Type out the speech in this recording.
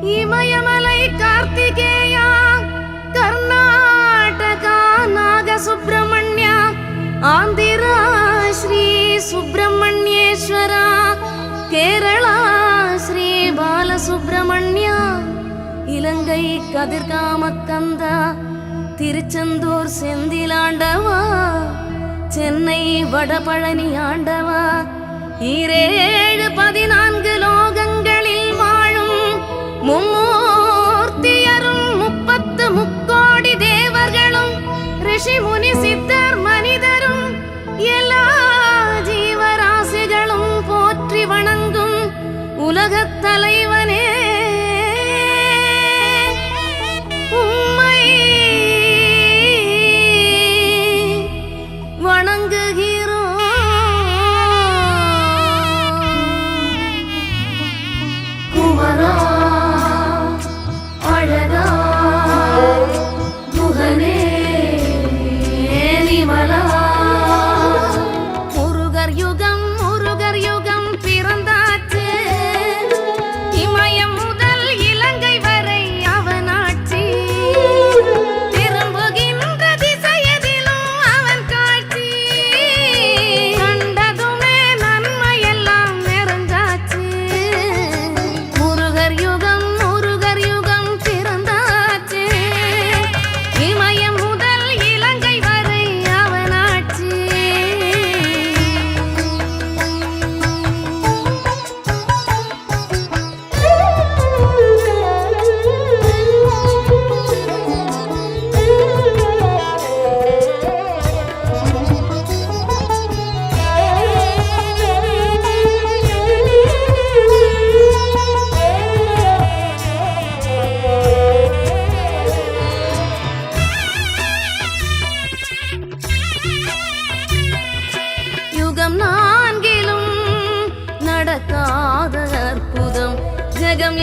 இமயமலை கார்த்திகேயா, கர்நாடகா நாகசுப்ரமண்யா, ஆந்திரா ஸ்ரீ சுப்பிரமணியேஸ்வரா, கேரளா ஸ்ரீ பாலசுப்ரமண்யா, இலங்கை கதிர்காமக்கந்தா, திருச்செந்தூர் செந்திலாண்டவா, சென்னை வடபழனி ஆண்டவா, 14 லோகங்களில் வாழும் மும்மூர்த்தியரும் 30 முக்கோடி தேவர்களும் ரிஷி முனி சித்தர் மனிதரும் எல்லா ஜீவராசிகளும் போற்றி வணங்கும் உலகத் தலைவனே, உம்மை வணங்குகிறோம். குமரா அழகா குகனே நிமலா, முருகர் யுகம் பிறந்தாச்சு, இமயம் முதல் இலங்கை வரை அவனாட்சி, திரும்புகின்ற திசையதிலும் அவன் காட்சி, கண்டதுமே நன்மையெல்லாம் நிறைஞ்சாச்சு. முருகர் யுகம் பிறந்தாச்சு, இமயம் முதல் இலங்கை வரை அவனாட்சி. யுகம் 4 நடக்காத அற்புதம், ஜெகம்